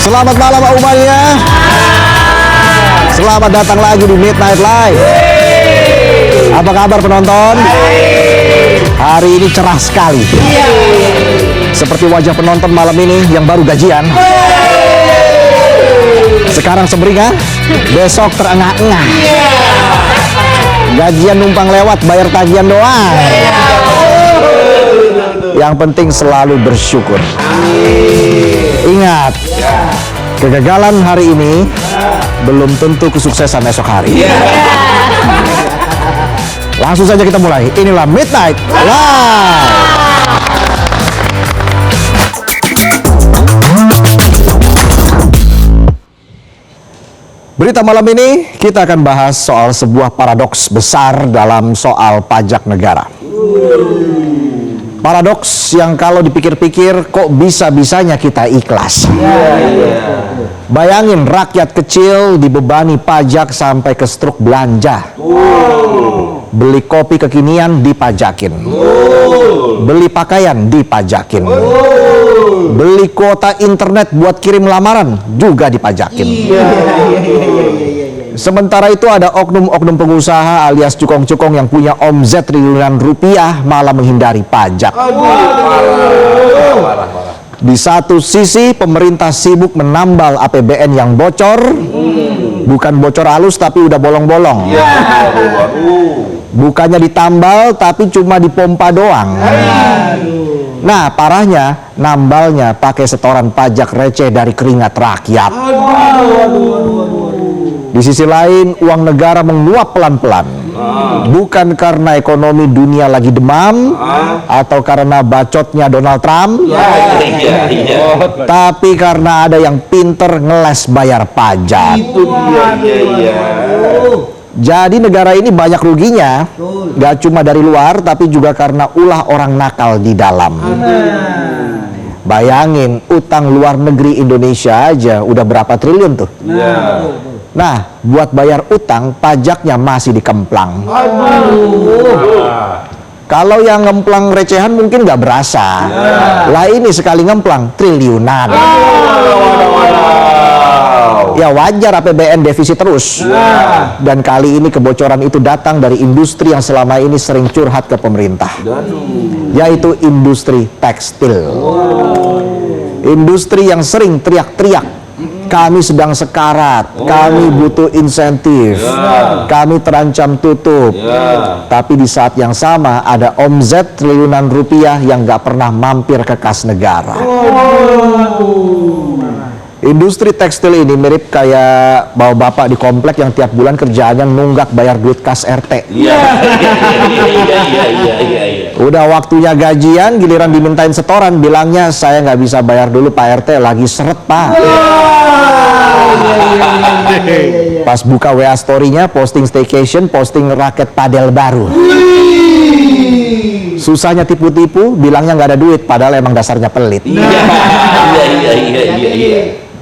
Selamat malam umatnya. Selamat datang lagi di Midnight Live. Apa kabar penonton? Hari ini cerah sekali. Seperti wajah penonton malam ini yang baru gajian. Sekarang semringah, besok terengah-engah. Gajian numpang lewat, bayar tagihan doang. Yang penting selalu bersyukur. Ingat, kegagalan hari ini belum tentu kesuksesan esok hari. Langsung saja kita mulai. Inilah Midnight Live. Berita malam ini kita akan bahas soal sebuah paradoks besar dalam soal pajak negara. Paradoks yang kalau dipikir-pikir kok bisa-bisanya kita ikhlas. Bayangin rakyat kecil dibebani pajak sampai ke struk belanja. Beli kopi kekinian dipajakin. Beli pakaian dipajakin. Beli kuota internet buat kirim lamaran juga dipajakin. Sementara itu ada oknum-oknum pengusaha alias cukong-cukong yang punya omzet triliunan rupiah malah menghindari pajak. Di satu sisi pemerintah sibuk menambal APBN yang bocor. Bukan bocor halus tapi udah bolong-bolong. Bukannya ditambal tapi cuma dipompa doang. Nah parahnya nambalnya pakai setoran pajak receh dari keringat rakyat. Di sisi lain uang negara menguap pelan-pelan. Bukan karena ekonomi dunia lagi demam atau karena bacotnya Donald Trump, tapi karena ada yang pinter ngeles bayar pajak. Jadi negara ini banyak ruginya, gak cuma dari luar tapi juga karena ulah orang nakal di dalam. Bayangin utang luar negeri Indonesia aja udah berapa triliun tuh. Nah, buat bayar utang, pajaknya masih dikemplang. Kalau yang ngemplang recehan mungkin nggak berasa. Lah ini sekali ngemplang triliunan. Ya wajar APBN defisit terus. Dan kali ini kebocoran itu datang dari industri yang selama ini sering curhat ke pemerintah. Yaitu industri tekstil. Industri yang sering teriak-teriak. Kami sedang sekarat, kami butuh insentif, kami terancam tutup. Tapi di saat yang sama ada omzet triliunan rupiah yang gak pernah mampir ke kas negara. Industri tekstil ini mirip kayak bapak-bapak di komplek yang tiap bulan kerjaannya nunggak bayar duit kas RT. Udah waktunya gajian, giliran dimintain setoran, bilangnya saya nggak bisa bayar dulu Pak RT, lagi seret Pak. Pas buka WA story-nya, posting staycation, posting raket padel baru. Susahnya tipu-tipu, bilangnya nggak ada duit, padahal emang dasarnya pelit.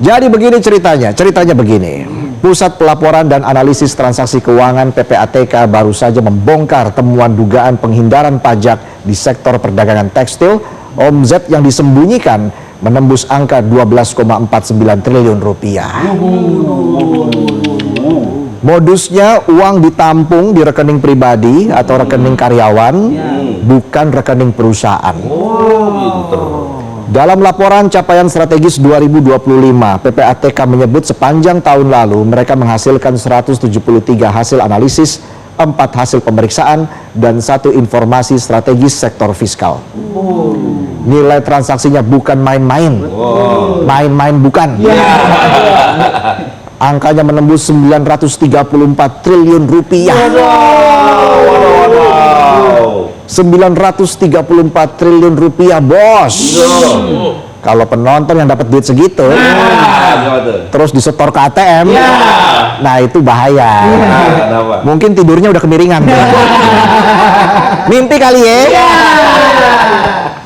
Jadi begini ceritanya begini. Pusat Pelaporan dan Analisis Transaksi Keuangan PPATK baru saja membongkar temuan dugaan penghindaran pajak di sektor perdagangan tekstil. Omzet yang disembunyikan menembus angka 12,49 triliun rupiah. Modusnya uang ditampung di rekening pribadi atau rekening karyawan, bukan rekening perusahaan. Dalam laporan capaian strategis 2025, PPATK menyebut sepanjang tahun lalu mereka menghasilkan 173 hasil analisis, 4 hasil pemeriksaan, dan 1 informasi strategis sektor fiskal. Nilai transaksinya bukan main-main. Main-main bukan. Angkanya menembus 934 triliun rupiah. 934 triliun rupiah, bos. Kalau penonton yang dapat duit segitu, terus disetor ke ATM, nah itu bahaya. Mungkin tidurnya udah kemiringan. Mimpi kali ya.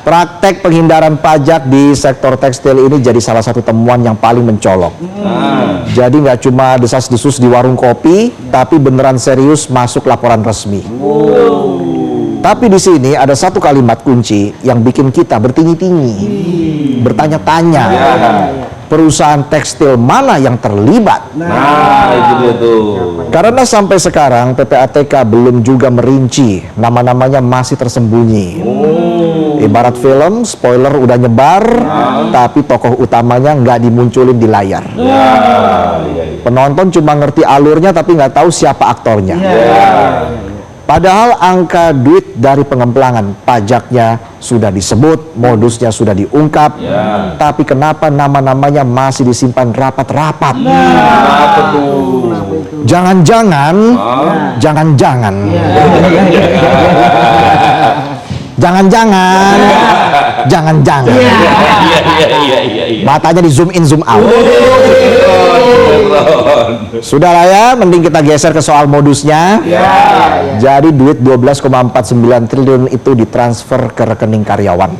Praktek penghindaran pajak di sektor tekstil ini jadi salah satu temuan yang paling mencolok. Jadi nggak cuma desas-desus di warung kopi, tapi beneran serius masuk laporan resmi. Tapi di sini ada satu kalimat kunci yang bikin kita bertingi-tingi, bertanya-tanya. perusahaan tekstil mana yang terlibat? Nah, itu dia tuh. Karena sampai sekarang PPATK belum juga merinci, nama-namanya masih tersembunyi. Ibarat film, spoiler udah nyebar, tapi tokoh utamanya nggak dimunculin di layar. Penonton cuma ngerti alurnya tapi nggak tahu siapa aktornya. Padahal angka duit dari pengemplangan pajaknya sudah disebut, modusnya sudah diungkap, tapi kenapa nama-namanya masih disimpan rapat-rapat? Apa tuh? Jangan-jangan, jangan-jangan, jangan-jangan, jangan-jangan. Iya. Matanya di zoom in, zoom out. Sudah lah ya, mending kita geser ke soal modusnya. Jadi duit 12,49 triliun itu ditransfer ke rekening karyawan.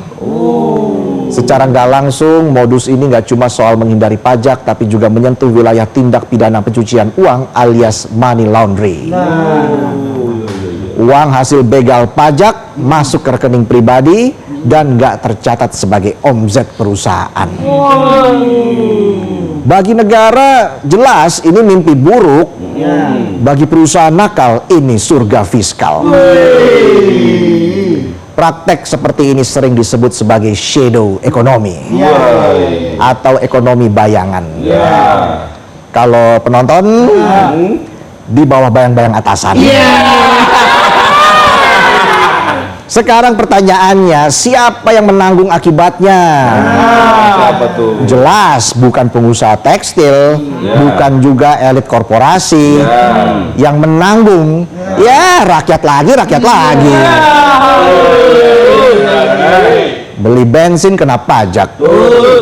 Secara nggak langsung, modus ini nggak cuma soal menghindari pajak, tapi juga menyentuh wilayah tindak pidana pencucian uang alias money laundry. Uang hasil begal pajak masuk ke rekening pribadi dan nggak tercatat sebagai omzet perusahaan. Bagi negara jelas ini mimpi buruk, bagi perusahaan nakal ini surga fiskal. Praktek seperti ini sering disebut sebagai shadow economy atau ekonomi bayangan. Kalau penonton di bawah bayang-bayang atasan. Sekarang pertanyaannya, siapa yang menanggung akibatnya? Siapa tuh? Jelas bukan pengusaha tekstil, bukan juga elit korporasi. Yang menanggung ya rakyat lagi. Beli bensin kena pajak,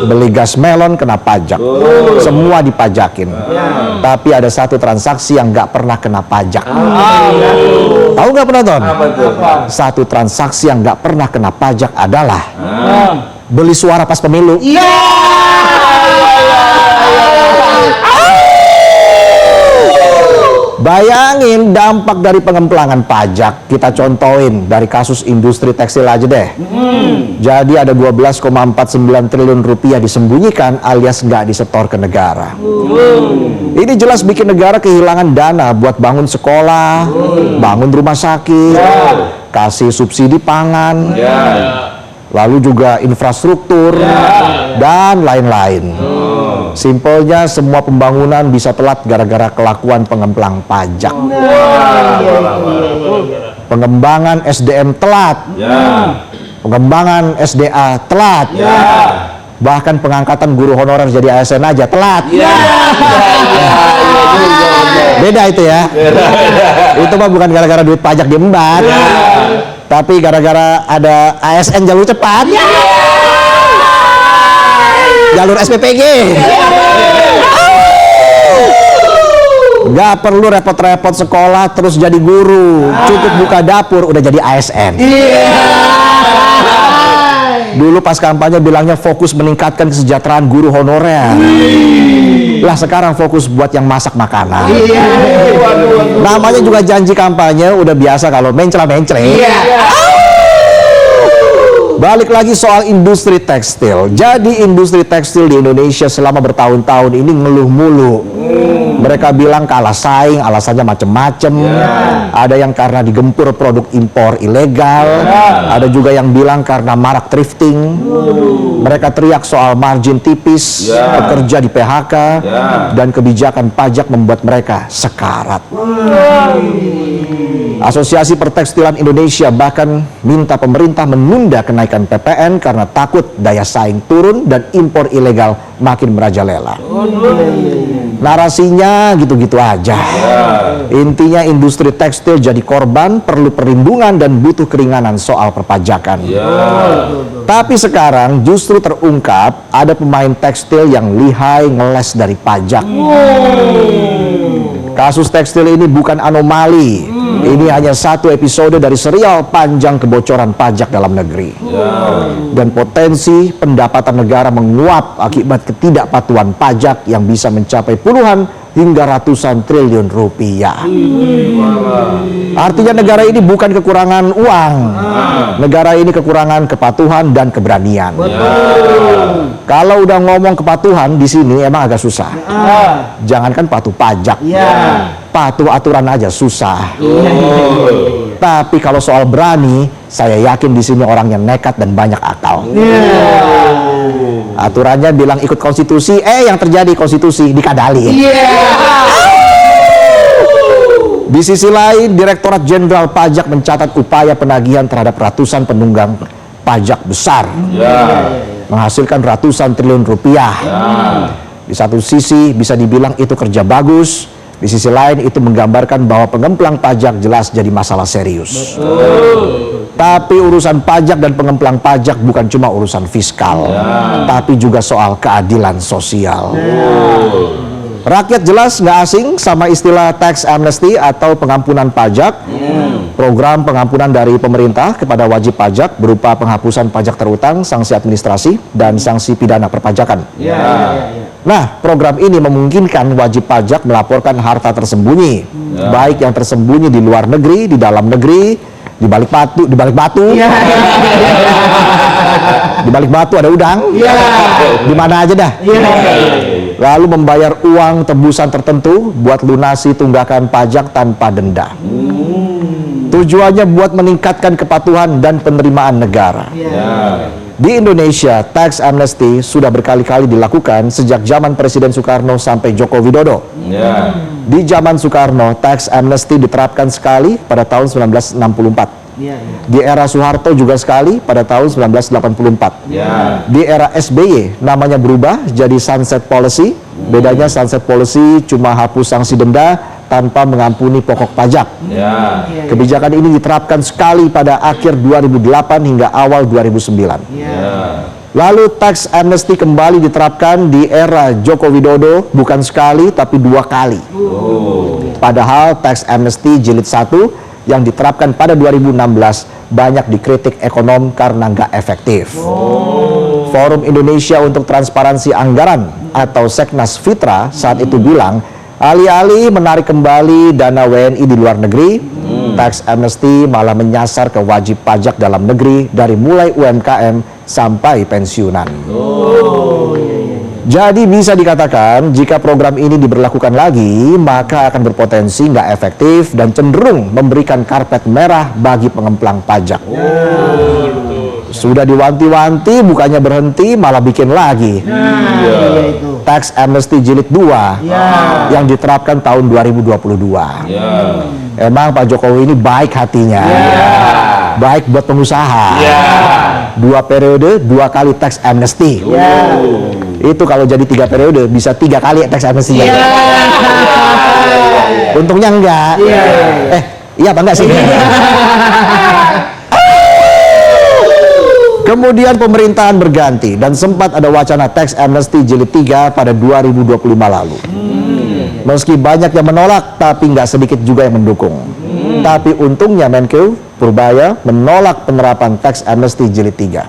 beli gas melon kena pajak, semua dipajakin. Tapi ada satu transaksi yang nggak pernah kena pajak. Tahu nggak penonton? Satu transaksi yang nggak pernah kena pajak adalah beli suara pas pemilu. Bayangin dampak dari pengemplangan pajak. Kita contohin dari kasus industri tekstil aja deh. Jadi ada 12,49 triliun rupiah disembunyikan alias nggak disetor ke negara. Ini jelas bikin negara kehilangan dana buat bangun sekolah, bangun rumah sakit, kasih subsidi pangan, lalu juga infrastruktur, dan lain-lain. Simpelnya semua pembangunan bisa telat gara-gara kelakuan pengemplang pajak. Pengembangan SDM telat, pengembangan SDA telat, bahkan pengangkatan guru honorer jadi ASN aja telat. Beda itu ya. Itu mah bukan gara-gara duit pajak diembat, tapi gara-gara ada ASN jalur cepat, jalur SPPG. Gak perlu repot-repot sekolah terus jadi guru, cukup buka dapur udah jadi ASN. Dulu pas kampanye bilangnya fokus meningkatkan kesejahteraan guru honorer. Lah sekarang fokus buat yang masak makanan. Namanya juga janji kampanye, udah biasa kalau mencela-mencela. Balik lagi soal industri tekstil. Jadi industri tekstil di Indonesia selama bertahun-tahun ini ngeluh mulu. Mereka bilang kalah saing, alasannya macem-macem. Ada yang karena digempur produk impor ilegal. Ada juga yang bilang karena marak thrifting. Mereka teriak soal margin tipis, pekerja di PHK, dan kebijakan pajak membuat mereka sekarat. Asosiasi Pertekstilan Indonesia bahkan minta pemerintah menunda kenaikan PPN karena takut daya saing turun dan impor ilegal makin merajalela. Narasinya gitu-gitu aja. Intinya industri tekstil jadi korban, perlu perlindungan dan butuh keringanan soal perpajakan. Tapi sekarang justru terungkap ada pemain tekstil yang lihai ngeles dari pajak. Kasus tekstil ini bukan anomali. Ini hanya satu episode dari serial panjang kebocoran pajak dalam negeri. Dan potensi pendapatan negara menguap akibat ketidakpatuhan pajak yang bisa mencapai puluhan hingga ratusan triliun rupiah. Artinya negara ini bukan kekurangan uang, negara ini kekurangan kepatuhan dan keberanian. Kalau udah ngomong kepatuhan di sini emang agak susah. Jangankan patuh pajak, patuh aturan aja susah. Tapi kalau soal berani, saya yakin di sini orangnya nekat dan banyak akal. Aturannya bilang ikut konstitusi, yang terjadi konstitusi dikadali. Di sisi lain, Direktorat Jenderal Pajak mencatat upaya penagihan terhadap ratusan penunggang pajak besar, menghasilkan ratusan triliun rupiah. Di satu sisi bisa dibilang itu kerja bagus, di sisi lain itu menggambarkan bahwa pengemplang pajak jelas jadi masalah serius. Tapi urusan pajak dan pengemplang pajak bukan cuma urusan fiskal, tapi juga soal keadilan sosial. Rakyat jelas nggak asing sama istilah tax amnesty atau pengampunan pajak. Program pengampunan dari pemerintah kepada wajib pajak berupa penghapusan pajak terutang, sanksi administrasi, dan sanksi pidana perpajakan. Nah, program ini memungkinkan wajib pajak melaporkan harta tersembunyi, baik yang tersembunyi di luar negeri, di dalam negeri, di balik batu, di balik batu ada udang, di mana aja dah. Lalu membayar uang tebusan tertentu buat lunasi tunggakan pajak tanpa denda. Tujuannya buat meningkatkan kepatuhan dan penerimaan negara. Di Indonesia, tax amnesty sudah berkali-kali dilakukan sejak zaman Presiden Soekarno sampai Joko Widodo. Di zaman Soekarno, tax amnesty diterapkan sekali pada tahun 1964. Di era Soeharto juga sekali pada tahun 1984. Di era SBY namanya berubah jadi sunset policy. Bedanya sunset policy cuma hapus sanksi denda tanpa mengampuni pokok pajak. Kebijakan ini diterapkan sekali pada akhir 2008 hingga awal 2009. Lalu tax amnesty kembali diterapkan di era Joko Widodo bukan sekali tapi 2 kali. Padahal tax amnesty jilid 1 yang diterapkan pada 2016 banyak dikritik ekonom karena nggak efektif. Forum Indonesia untuk Transparansi Anggaran atau Seknas Fitra saat itu bilang, alih-alih menarik kembali dana WNI di luar negeri, tax amnesty malah menyasar ke wajib pajak dalam negeri dari mulai UMKM sampai pensiunan. Jadi bisa dikatakan jika program ini diberlakukan lagi, maka akan berpotensi nggak efektif dan cenderung memberikan karpet merah bagi pengemplang pajak. Sudah diwanti-wanti, bukannya berhenti, malah bikin lagi. Tax amnesty jilid 2 yang diterapkan tahun 2022. Emang Pak Jokowi ini baik hatinya, baik buat pengusaha. 2 periode, 2 kali tax amnesty. Itu kalau jadi 3 periode bisa 3 kali tax amnesty. Untungnya enggak. Iya apa enggak sih? Kemudian pemerintahan berganti dan sempat ada wacana tax amnesty jilid 3 pada 2025 lalu. Meski banyak yang menolak, tapi nggak sedikit juga yang mendukung. Tapi untungnya Menkeu Purbaya menolak penerapan tax amnesty jilid 3.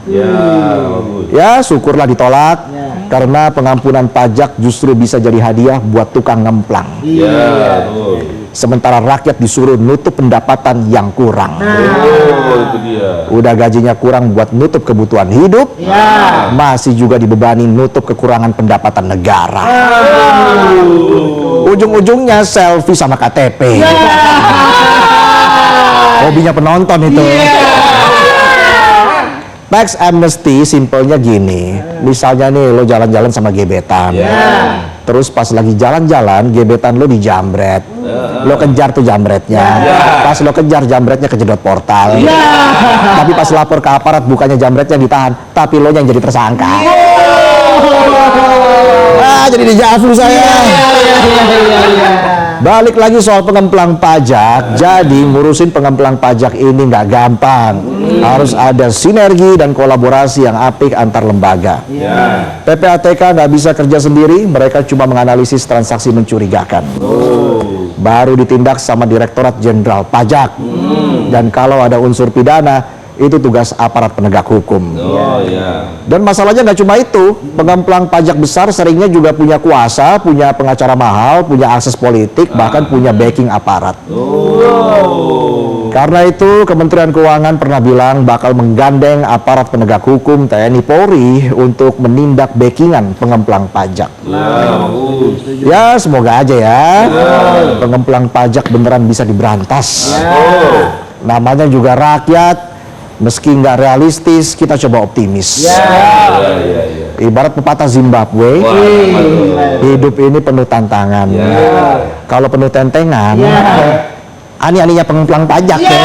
Ya, syukurlah ditolak, karena pengampunan pajak justru bisa jadi hadiah buat tukang ngemplang. Sementara rakyat disuruh nutup pendapatan yang kurang. Itu dia. Udah gajinya kurang buat nutup kebutuhan hidup, masih juga dibebani nutup kekurangan pendapatan negara. Ujung-ujungnya selfie sama KTP. Hobinya penonton itu. Tax amnesty simpelnya gini, misalnya nih lo jalan-jalan sama gebetan, terus pas lagi jalan-jalan gebetan lo dijamret, lo kejar tuh jamretnya, pas lo kejar jamretnya kejedot portal, tapi pas lapor ke aparat bukannya jamretnya ditahan, tapi lo yang jadi tersangka. Jadi dijafur saya. Balik lagi soal pengemplang pajak, jadi ngurusin pengemplang pajak ini nggak gampang. Harus ada sinergi dan kolaborasi yang apik antar lembaga. PPATK nggak bisa kerja sendiri, mereka cuma menganalisis transaksi mencurigakan. Baru ditindak sama Direktorat Jenderal Pajak. Dan kalau ada unsur pidana, itu tugas aparat penegak hukum. Oh iya. Dan masalahnya nggak cuma itu, pengemplang pajak besar seringnya juga punya kuasa, punya pengacara mahal, punya akses politik, bahkan punya backing aparat. Karena itu Kementerian Keuangan pernah bilang bakal menggandeng aparat penegak hukum TNI Polri untuk menindak backingan pengemplang pajak. Ya semoga aja ya, pengemplang pajak beneran bisa diberantas. Namanya juga rakyat. Meski nggak realistis, kita coba optimis. Ibarat pepatah Zimbabwe, hidup ini penuh tantangan. Kalau penuh tentengan, ani-aninya pengemplang pajak ya.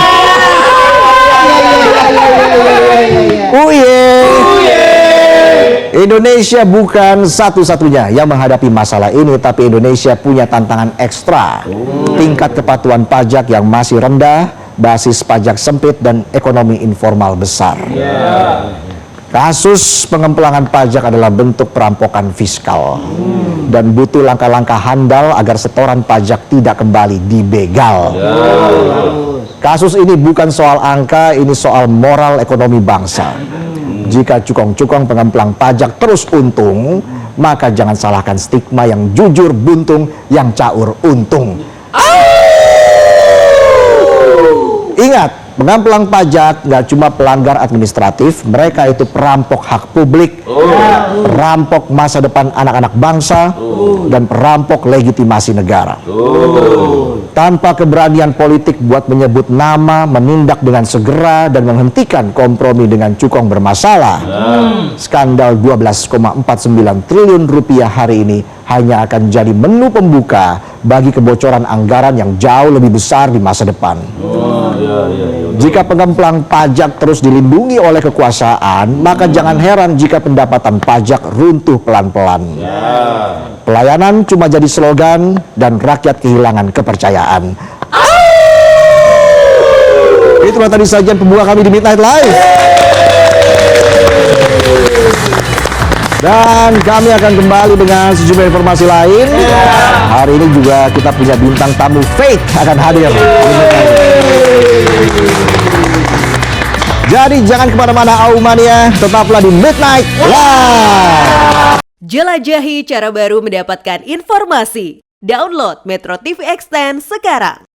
Indonesia bukan satu-satunya yang menghadapi masalah ini, tapi Indonesia punya tantangan ekstra. Tingkat kepatuhan pajak yang masih rendah, basis pajak sempit, dan ekonomi informal besar. Kasus pengemplangan pajak adalah bentuk perampokan fiskal dan butuh langkah-langkah handal agar setoran pajak tidak kembali dibegal. Kasus ini bukan soal angka, ini soal moral ekonomi bangsa. Jika cukong-cukong pengemplang pajak terus untung, maka jangan salahkan stigma yang jujur buntung, yang caur untung. Ingat, pengemplang pajak nggak cuma pelanggar administratif, mereka itu perampok hak publik, perampok masa depan anak-anak bangsa, dan perampok legitimasi negara. Tanpa keberanian politik buat menyebut nama, menindak dengan segera, dan menghentikan kompromi dengan cukong bermasalah, skandal 12,49 triliun rupiah hari ini hanya akan jadi menu pembuka bagi kebocoran anggaran yang jauh lebih besar di masa depan. Jika pengemplang pajak terus dilindungi oleh kekuasaan, maka jangan heran jika pendapatan pajak runtuh pelan-pelan. Pelayanan cuma jadi slogan dan rakyat kehilangan kepercayaan. Itulah tadi sajian pembuka kami di Midnight Live. Dan kami akan kembali dengan sejumlah informasi lain. Hari ini juga kita punya bintang tamu Faith akan hadir. Jadi jangan kemana-mana Aumania, tetaplah di Midnight Live. Jelajahi cara baru mendapatkan informasi. Download Metro TV Extend sekarang.